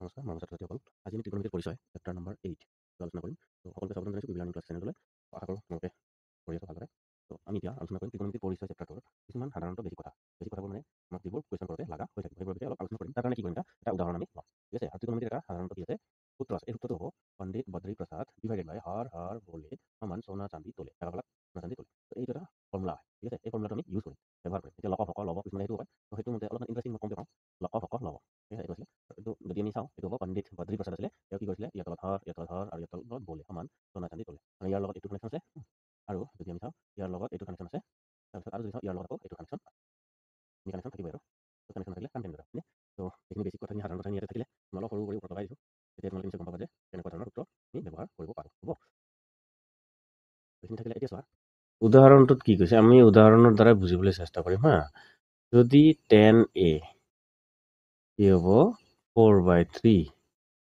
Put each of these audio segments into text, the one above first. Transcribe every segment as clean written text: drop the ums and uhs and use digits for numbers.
নমস্কাৰ, মই ছাত্ৰ ছাত্ৰীসকল। আজি আমি ত্ৰিকোণমিতিৰ পৰিচয় চেপ্টাৰ নম্বৰ 8 আলোচনা কৰিম। তো সকলোকে স্বাগতম জনাইছোঁ বিবি লাৰ্ণিং ক্লাছ চেনেললৈ। আশা কৰোঁ তোমালোকে কৰি আছা ভালদৰে। তো আমি এতিয়া আলোচনা কৰিম ত্ৰিকোণমিতিৰ পৰিচয় চেপ্টাৰটোৰ কিছুমান সাধাৰণতে বেছি কথাবোৰ মানে আমাক যিবোৰ কুৱেশ্যন কৰোঁতে লগা হৈ থাকে সেইবোৰ বিষয়ে অলপ আলোচনা কৰিম। তাৰ কাৰণে কি কৰিম এটা উদাহৰণ আমি ল'ম। ঠিক আছে? আৰু ত্ৰিকোণমিতিৰ এটা সাধাৰণতে কি আছে সূত্ৰ আছে। এই সূত্ৰটো হ'ব পণ্ডিত বদ্ৰী প্ৰসাদ ডিভাইডেড বাই হৰ বলে সমান সোণা চান্দি তোলে ভাগাভাগ সোণা চান্দি তোলে। তো এইটো এটা ফৰ্মুলা হয়। ঠিক আছে? এই ফৰ্মুলাটো আমি ইউজ কৰিম, ব্যৱহাৰ কৰিম। এতিয়া লক ভক ল'ব কিছুমানে সেইটো হয়। তো সেইটো মতে অলপমান ইণ্টাৰেষ্টিং মই কমকৈ পাওঁ। লক ভক ল'ব। ঠিক আছে? এইটো আছিলে। এইটো যদি আমি চাওঁ এইটো হ'ব পণ্ডিত বদ্ৰী প্ৰসাদ আছিলে। তেওঁ কি কৰিছিলে ইয়াৰ তলত হৰ আৰু ইয়াৰ তলত বলে সমান সোণা চান্দি তোলে। আৰু ইয়াৰ লগত এইটো কানেকশ্যন আছে। আৰু যদি আমি চাওঁ ইয়াৰ লগত এইটো কানেকশ্যন আছে। তাৰপিছত আৰু যদি চাওঁ ইয়াৰ লগত আকৌ এইটো কানেকশ্যন থাকিবই আৰু কানেকশ্যন থাকিলে কাম কেনেদৰে হয়। তো এইখিনি বেছিক কথাখিনি সাধাৰণ কথাখিনি ইয়াতে থাকিলে মই অলপ সৰু কৰি ওপৰত লগাই দিছোঁ। তেতিয়া তোমালোকে নিশ্চয় গম পাবা যে কেনেকুৱা ধৰণৰ সূত্ৰ আমি ব্যৱহাৰ কৰিব পাৰোঁ। হ'ব, এইখিনি থাকিলে এতিয়া চোৱা উদাহৰণটোত কি কৈছে আমি উদাহৰণৰ দ্বাৰা বুজিবলৈ চেষ্টা কৰিম হা। যদি 10a কি হ'ব 4/3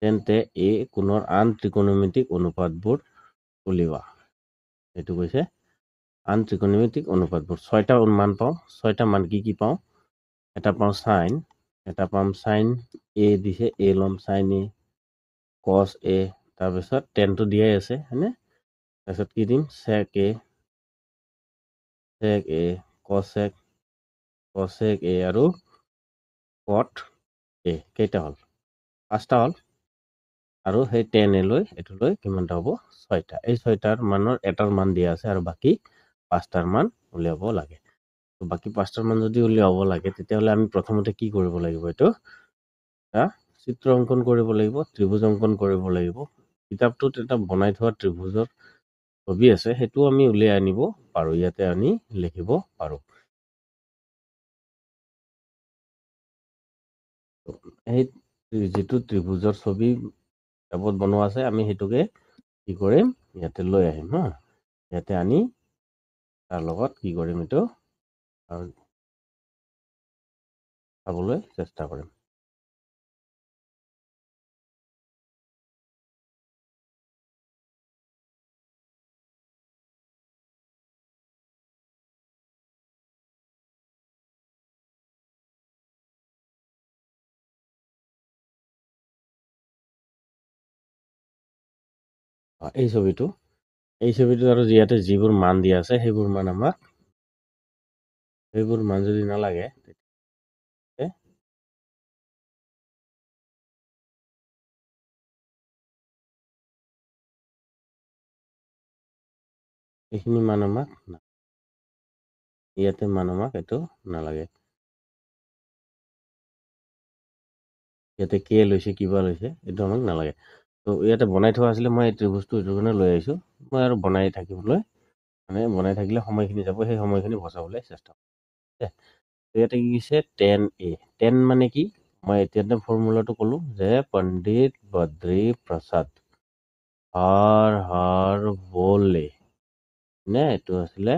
তেন্তে এ কোণৰ আন ত্ৰিকোণমিতিক অনুপাতবোৰ উলিওৱা। এইটো কৈছে আন ত্ৰিকোণমিতিক অনুপাতবোৰ ছয়টা মান পাওঁ। ছয়টা মান কি পাওঁ? এটা পাওঁ সাইন, এটা পাম সাইন এ দিছে, এ ল'ম সাইন এ, কস এ, তাৰপিছত টেনটো দিয়াই আছে হয়নে? তাৰপিছত কি দিম চেক এ, কসেক এ আৰু কট এ। কেইটা হ'ল? 5টা হ'ল। আৰু সেই 10 এ লৈ এইটো লৈ কিমানটা হ'ব? 6টা। এই 6টাৰ মানৰ এটাৰ মান দিয়া আছে আৰু বাকী 5টাৰ মান উলিয়াব লাগে। বাকী 5টাৰ মান যদি উলিয়াব লাগে তেতিয়াহ'লে আমি প্ৰথমতে কি কৰিব লাগিব? এইটো এটা চিত্ৰ অংকন কৰিব লাগিব, ত্ৰিভুজ অংকন কৰিব লাগিব। কিতাপটোত এটা বনাই থোৱা ত্ৰিভুজৰ ছবি আছে, সেইটো আমি উলিয়াই আনিব পাৰোঁ। ইয়াতে আমি লিখিব পাৰোঁ। সেই যিটো ত্ৰিভুজৰ ছবি কিতাপত বনোৱা আছে আমি সেইটোকে কি কৰিম ইয়াতে লৈ আহিম হা। ইয়াতে আনি তাৰ লগত কি কৰিম এইটো চাবলৈ চেষ্টা কৰিম। এই ছবিটো আৰু ইয়াতে যিবোৰ মান দিয়া আছে সেইবোৰ মান যদি নালাগে এইখিনি মান আমাক ইয়াতে মান আমাক এইটো নালাগে। ইয়াতে কে লৈছে কিবা লৈছে এইটো আমাক নালাগে। তো ইয়াতে বনাই থোৱা আছিলে, মই এই ত্ৰিভুজটো এইটো কাৰণে লৈ আহিছোঁ। মই আৰু বনাই থাকিবলৈ মানে বনাই থাকিলে সময়খিনি যাব, সেই সময়খিনি বচাবলৈ চেষ্টা কৰিম। ইয়াতে কি কৈছে 10a। 10 মানে কি? মই এতিয়াতে ফৰ্মুলাটো ক'লো যে পণ্ডিত বদ্ৰী প্ৰসাদ হৰ বলে নে এইটো আছিলে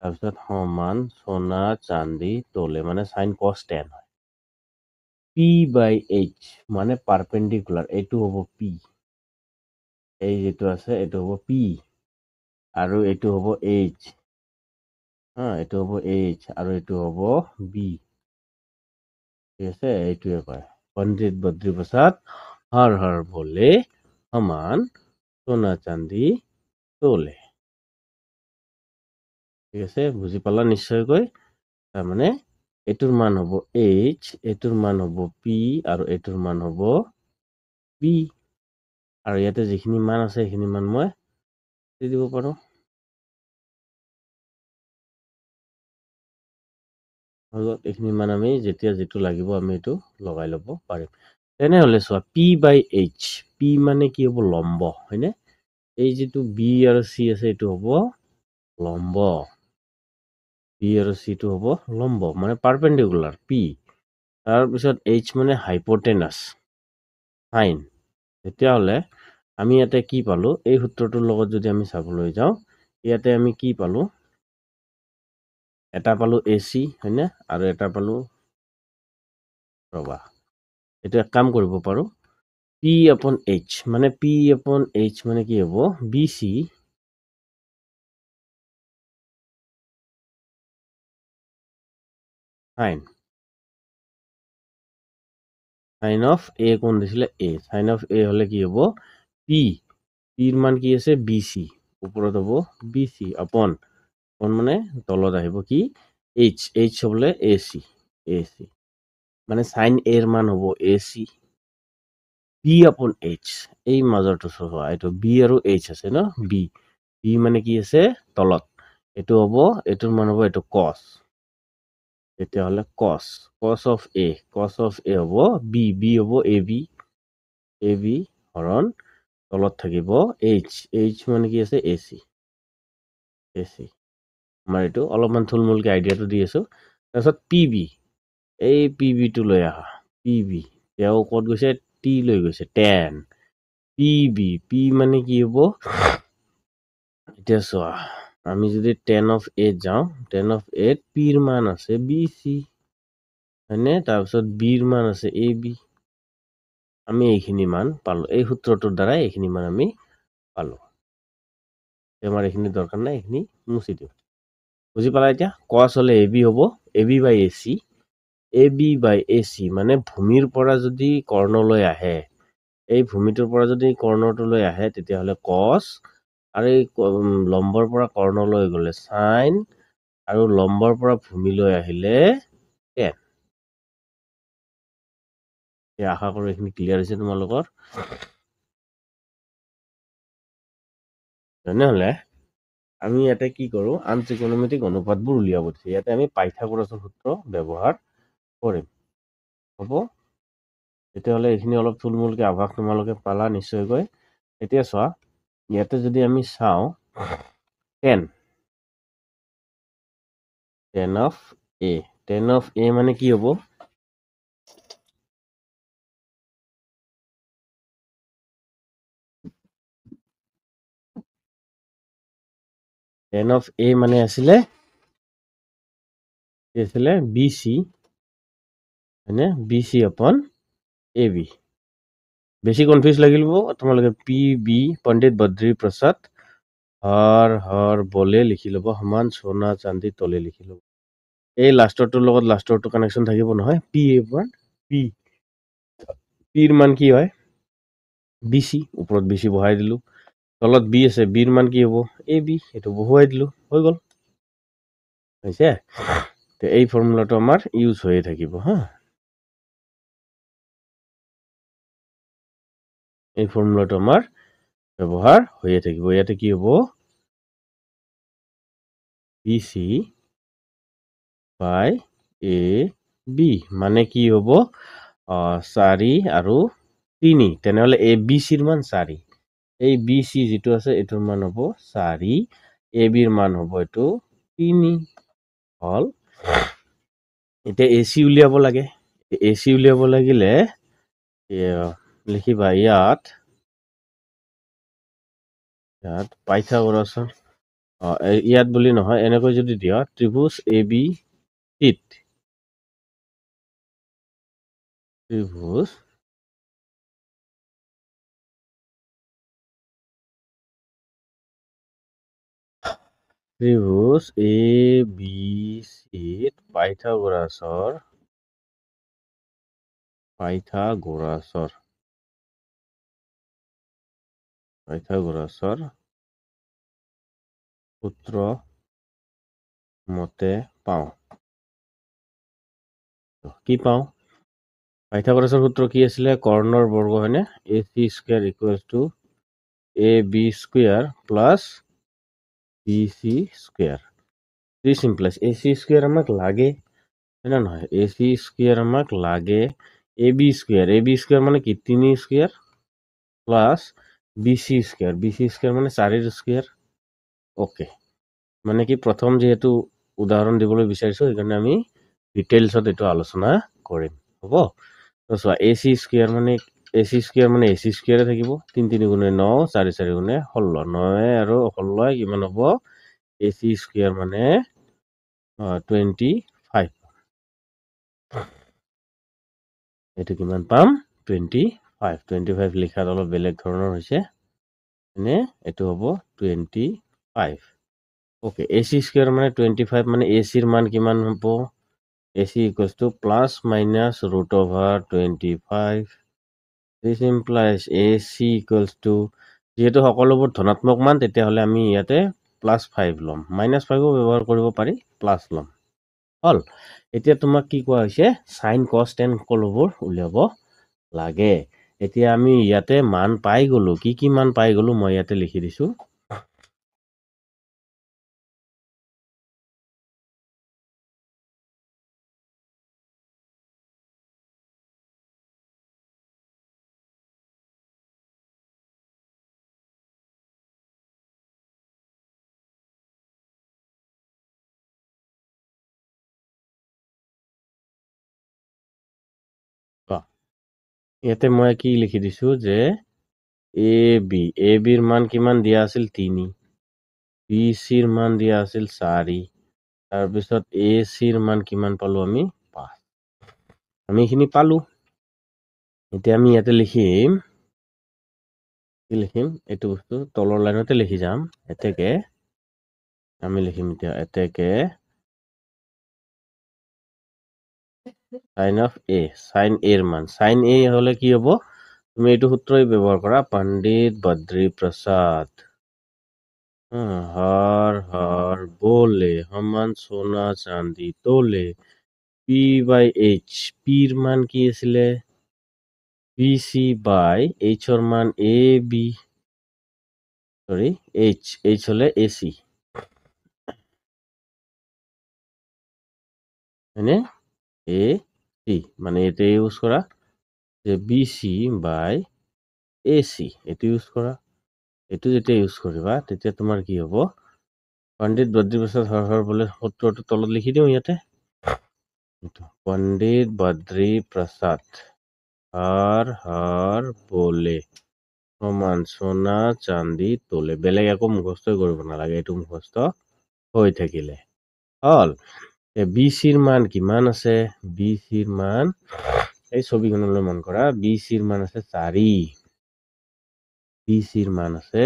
তাৰপিছত সমান সোণা চান্দি তোলে মানে সাইন কস 10 হয়। P/H মানে পারপেন্ডিকুলার, এইটো হ'ব P, এই যেটো আছে এইটো হ'ব P আৰু এইটো হ'ব H হা, এইটো হ'ব H আৰু এইটো হ'ব B। ঠিক আছে? এইটোৱে কয় পণ্ডিত বদ্ৰী প্ৰসাদ হৰ বলে সমান সোণা চান্দি তোলে। ঠিক আছে? বুজি পালা নিশ্চয়কৈ। তাৰমানে এইটোৰ মান হ'ব H, এইটোৰ মান হ'ব P আৰু এইটোৰ মান হ'ব B। আৰু ইয়াতে যিখিনি মান আছে সেইখিনি মান মই দি দিব পাৰোঁ। এইখিনি মান আমি যেতিয়া যিটো লাগিব আমি এইটো লগাই ল'ব পাৰিম। তেনেহ'লে চোৱা P/H, P মানে কি হ'ব? লম্ব হয়নে? এই যিটো B আৰু C আছে এইটো হ'ব লম্ব। B আৰু C টো হ'ব লম্ব মানে পাৰপেন্ডিকুলাৰ P। তাৰপিছত H মানে হাইপোটেনাস সাইন। তেতিয়াহ'লে আমি ইয়াতে কি পালো? এই সূত্ৰটোৰ লগত যদি আমি চাবলৈ যাওঁ ইয়াতে আমি কি পালো? এটা পালো AC হয়নে? আৰু এটা পালো ৰবা, এইটো এক কাম কৰিব পাৰো P/H মানে P/H মানে কি হ'ব? BC সাইন সাইন অফ এ কোন দিছিলে এ, সাইন অফ এ হলে কি হ'ব পি, পিৰ মান কি আছে বি চি, ওপৰত হ'ব বি চি আপন মানে তলত আহিব কি এইচ, এইচ হ'বলে এ চি, এ চি মানে সাইন এৰ মান হ'ব এ চি, বি আপন এইচ, এই মাজৰটো চোৱা এইটো বি আৰু এইচ আছে ন, বি, বি মানে কি আছে তলত, এইটো হ'ব এইটোৰ মান হ'ব এইটো কস, তেতিয়াহ'লে কস, cos of A, cos of এ হ'ব বি, বি হ'ব এ বি, এ বি হৰণ তলত থাকিব এইচ, এইচ মানে কি আছে এ চি, এ চি আমাৰ এইটো অলপমান থুলমূলকে আইডিয়াটো দি আছো। তাৰপিছত পি বি, এই পি বিটো লৈ আহা, পি বি তেওঁ ক'ত গৈছে টি লৈ গৈছে, টেন পি বি, পি মানে কি হ'ব এতিয়া চোৱা আমি যদি টেন অফ এ যাওঁ, টেন অফ এত পিৰ মান আছে বি চি হয়নে, তাৰপিছত বিৰ মান আছে এ বি, আমি এইখিনি মান পালো, এই সূত্ৰটোৰ দ্বাৰাই এইখিনি মান আমি পালো, আমাৰ এইখিনি দৰকাৰ নাই, এইখিনি মুছি দিওঁ, বুজি পালা এতিয়া, কস হলে এ বি হ'ব, A B by A C, A B by A C মানে ভূমিৰ পৰা যদি কৰ্ণলৈ আহে, এই ভূমিটোৰ পৰা যদি কৰ্ণটোলৈ আহে তেতিয়াহ'লে কস, আৰু এই লম্বৰ পৰা কৰ্ণলৈ গ'লে সাইন, আৰু লম্বৰ পৰা ভূমিলৈ আহিলে টেন। আশা কৰো এইখিনি ক্লিয়াৰ হৈছে তোমালোকৰ। তেনেহ'লে আমি ইয়াতে কি কৰো, আনত্ৰিকোণমিতিক অনুপাতবোৰ উলিয়াব দিছে, ইয়াতে আমি পাইথাগোৰাছৰ সূত্ৰ ব্যৱহাৰ কৰিম, হ'ব। তেতিয়াহ'লে এইখিনি অলপ থুলমূলকে আভাস তোমালোকে পালা নিশ্চয়কৈ। এতিয়া চোৱা ইয়াতে যদি আমি চাওঁ tan, tan of A, tan of A মানে কি হ'ব টেন অফ এ মানে আছিলে বি চি হয়নে, B C upon A B. বেছি কনফিউজ লাগিল তোমালোকে পি বি পণ্ডিত বদ্ৰী প্ৰসাদ হৰ বলে লিখি ল'ব, সমান সোণা চান্দি তলে লিখি ল'ব, এই লাষ্টৰটোৰ লগত লাষ্টৰটো কানেকশ্যন থাকিব নহয়, পি এ মান পি, পিৰ মান কি হয় বি চি, ওপৰত বি চি বহাই দিলো, তলত বি আছে, বিৰ মান কি হ'ব এ বি, সেইটো বহুৱাই দিলো, হৈ গ'ল হৈছে। এই ফৰ্মুলাটো আমাৰ ইউজ হৈয়ে থাকিব হা, এই ফৰ্মুলাটো আমাৰ ব্যৱহাৰ হৈয়ে থাকিব। ইয়াতে কি হ'ব B C by A B মানে কি হ'ব 4 আৰু 3, তেনেহ'লে এ বি চিৰ মান 4, এই বি চি যিটো আছে এইটোৰ মান হ'ব 4, এ বিৰ মান হ'ব এইটো 3 হ'ল। এতিয়া এ চি উলিয়াব লাগে, এ চি উলিয়াব লাগিলে লিখিবা ইয়াত পাইথাগোৰাছৰ ইয়াত বুলি নহয়, এনেকৈ যদি দিয়া ত্ৰিভুজ এ বি চিত, ত্ৰিভুজ এ বি চিত পাইথাগোৰাছৰ সূত্ৰ মতে পাওঁ, কি পাওঁ, পাইথাগোৰাছৰ সূত্ৰ কি আছিলে, কৰ্ণৰ বৰ্গ হয়নে, A C square equals to A B square plus B C square, three চিম্পলেছ, এ চি স্কুৱেৰ আমাক লাগে হয় না নহয়, এ চি স্কুৱেৰ আমাক লাগে, এ বি স্কুৱেৰ মানে কি 3 square plus B C square মানে 4 স্কুৱেৰ, অ'কে। মানে কি প্ৰথম যিহেতু উদাহৰণ দিবলৈ বিচাৰিছো সেইকাৰণে আমি ডিটেইলছত এইটো আলোচনা কৰিম, হ'ব। চোৱা এ চি স্কুৱেৰ মানে এ চি স্কুৱেৰে থাকিব, 3 3 গুণে 9, 4 4 গুণে 16, 9 আৰু 16 কিমান হ'ব এ চি স্কুৱেৰ মানে 25, এইটো কিমান পাম 25 লিখাত অলপ বেলেগ ধৰণৰ হৈছে এনে, এইটো হ'ব 25, অ'কে। এ চি স্কুৱেৰ মানে 25 মানে এ চিৰ মান কিমান হ'ব AC equals to plus minus root over 25. This implies AC equals to, যেহেতু সকলোবোৰ ধনাত্মক মান তেতিয়াহ'লে আমি ইয়াতে +5 ল'ম, -5ও ব্যৱহাৰ কৰিব পাৰি, প্লাছ ল'ম। হ'ল, এতিয়া তোমাক কি কোৱা হৈছে sin cos tan সকলোবোৰ উলিয়াব লাগে। এতিয়া আমি ইয়াতে মান পাই গ'লো, কি মান পাই গ'লো মই ইয়াতে লিখি দিছো। ইয়াতে মই কি লিখি দিছো যে এ বিৰ মান কিমান দিয়া আছিল 3, বি চিৰ মান দিয়া আছিল 4, তাৰপিছত এ চিৰ মান কিমান পালো আমি 5। আমি এইখিনি পালো। এতিয়া আমি ইয়াতে লিখিম, এইটো বস্তু তলৰ লাইনতে লিখি যাম। এতেকে আমি লিখিম এতিয়া এতেকে sin of a, sin a এর মান, sin a হলে কি হব, তুমি এইটো সূত্ৰই ব্যৱহাৰ কৰা, পণ্ডিত বদ্ৰী প্ৰসাদ हर बोले সমান সোনা চাঁদি তোলে, পি বাই এইচ, পিৰ মান কি আছিলে পি চি বাই এইচৰ মান এ বি, সৰি এইচ হলে এ চি, হয়নে, এ চি মানে এটা ইউজ কৰা যে B C by A C, এইটো ইউজ কৰা। এইটো যেতিয়া ইউজ কৰিবা তেতিয়া তোমাৰ কি হ'ব, পণ্ডিত বদ্ৰী প্ৰসাদ হৰ বোলে সূত্ৰটো তলত লিখি দিওঁ ইয়াতে, পণ্ডিত বদ্ৰী প্ৰসাদ হৰ বোলে সমান সোনা চাঁদি তোলে, বেলেগ একো মুখস্থ কৰিব নালাগে, এইটো মুখস্থ হৈ থাকিলে হ'ল। বি চিৰ মান কিমান আছে, বি চিৰ মান এই ছবিখনলৈ মন কৰা, বি চিৰ মান আছে 4, বি চিৰ মান আছে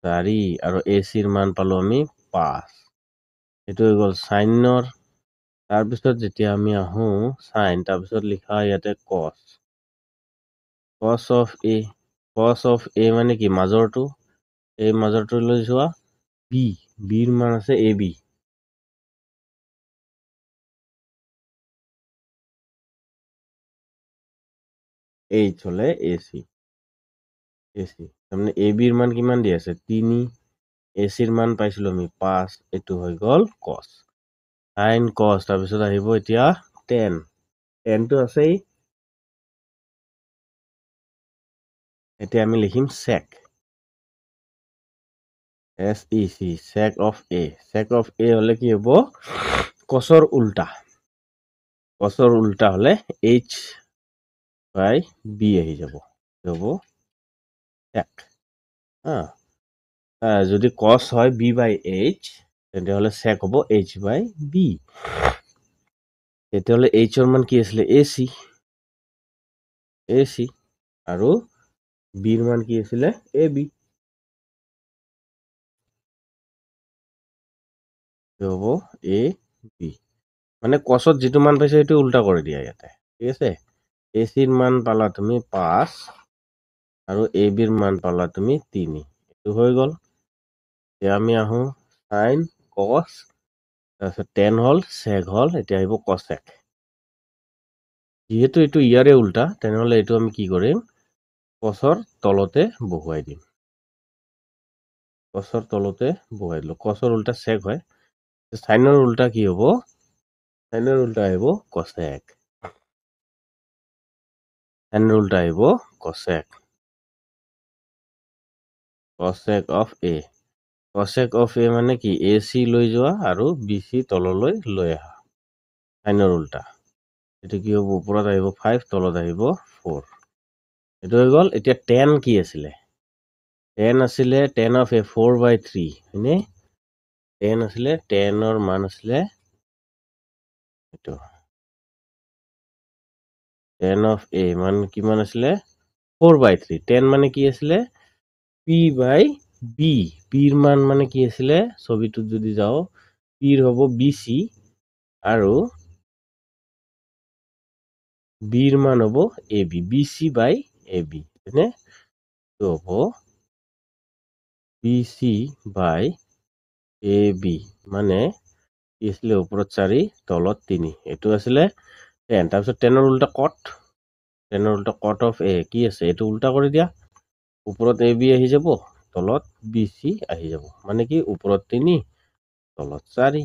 4 আৰু এ চিৰ মান পালো আমি 5। এইটো হৈ গ'ল সাইনৰ। তাৰপিছত যেতিয়া আমি আহো সাইন, তাৰপিছত লিখা ইয়াতে কস, কস অফ এ মানে কি মাজৰটো, এই মাজৰটো লৈ যোৱা, বি, বিৰ মান আছে এ বি, এইচ হলে এ চি, তাৰমানে এ বিৰ মান কিমান দি আছে 3, এ চিৰ মান পাইছিলো আমি 5, এইটো হৈ গ'ল কস, সাইন কস। তাৰপিছত আহিব এতিয়া টেন, টেনটো আছেই, এতিয়া আমি লিখিম sec, SEC, sec of a, sec of a হলে কি হ'ব কসৰ উল্টা, কসৰ উল্টা হলে h বাই বি আহি যাব, হ'ব sec। যদি কস হয় বি বাই এইচ তেতিয়াহ'লে sec হ'ব h বাই বি, তেতিয়াহ'লে h ৰ মান কি আছিলে এ চি আৰু বিৰ মান কি আছিলে এ বি, হ'ব এ বি, মানে কসত যিটো মান পাইছে সেইটো উল্টা কৰি দিয়া ইয়াতে, ঠিক আছে। এ চিৰ মান পালা তুমি 5 আৰু এ বিৰ মান পালা তুমি 3, এইটো হৈ গ'ল। এতিয়া আমি আহো সাইন কস, তাৰপিছত টেন হ'ল, সেক হ'ল, এতিয়া আহিব কসেক। যেহেতু এইটো ইয়াৰে উল্টা তেনেহ'লে এইটো আমি কি কৰিম, কসৰ তলতে বহুৱাই দিম, কসৰ তলতে বহুৱাই দিলো, কসৰ উল্টা সেক হয়, সাইনৰ উল্টা কি হ'ব, সাইনৰ উল্টা আহিব কসেক, সাইনৰ উল্টা আহিব cosec, cosec of A, cosec of A মানে কি এ চি লৈ যোৱা আৰু বি চি তললৈ লৈ আহা, সাইনৰ উল্টা, এইটো কি হ'ব ওপৰত আহিব 5, তলত আহিব 4, এইটো হৈ গ'ল। এতিয়া টেন কি আছিলে, টেন আছিলে টেন অফ এ 4/3, হয়নে, টেন আছিলে, টেনৰ মান আছিলে এইটো, টেন অফ এ মান কিমান আছিলে 4/3, টেন মানে কি আছিলে পি বাই বি, পিৰ মান মানে কি আছিলে ছবিটোত যদি যাওঁ পিৰ হ'ব বি চি আৰু বিৰ মান হ'ব A B, B C by A B, হয়নে? তো হ'ব B C by A B, মানে কি আছিলে, ওপৰত 4 তলত 3, এইটো আছিলে 10। তাৰপিছত 10ৰ উল্টা কট অফ এ কি আছে, এইটো উল্টা কৰি দিয়া, ওপৰত এ বি আহি যাব, তলত বি চি আহি যাব, মানে কি ওপৰত 3 তলত 4,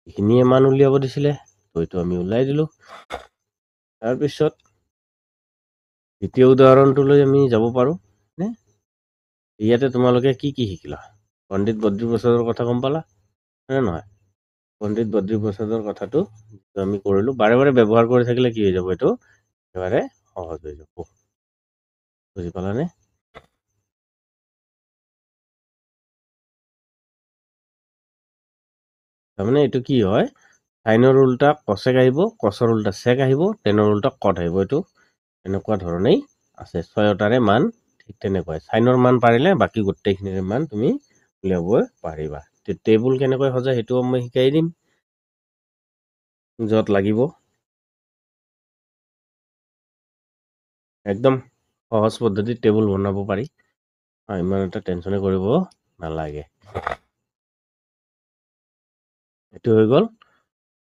এইখিনিয়ে মান উলিয়াব দিছিলে, তো এইটো আমি ওলাই দিলো। তাৰপিছত দ্বিতীয় উদাহৰণটোলৈ আমি যাব পাৰো নে? ইয়াতে তোমালোকে কি কি শিকিলা? পণ্ডিত বদ্ৰী প্ৰসাদৰ কথা গম পালা নে নহয়? পণ্ডিত বদ্ৰী প্ৰসাদৰ কথাটো আমি কৰিলো, বাৰে বাৰে ব্যৱহাৰ কৰি থাকিলে কি হৈ যাব, এইটো একেবাৰে সহজ হৈ যাব। বুজি পালানে? তাৰমানে এইটো কি হয়, সাইনৰ উল্টা কচেক আহিব, কচৰ উল্টা চেক আহিব, টেনৰ উল্টা কট আহিব, এইটো এনেকুৱা ধৰণেই আছে। 6টাৰে মান ঠিক তেনেকুৱাই, সাইনৰ মান পাৰিলে বাকী গোটেইখিনিৰ মান তুমি উলিয়াব পাৰিবা। টেবুল কেনেকৈ সজায় সেইটোও মই শিকাই দিম, য'ত লাগিব। একদম সহজ পদ্ধতিত টেবুল বনাব পাৰি, ইমান এটা টেনচনে কৰিব নালাগে। এইটো হৈ গ'ল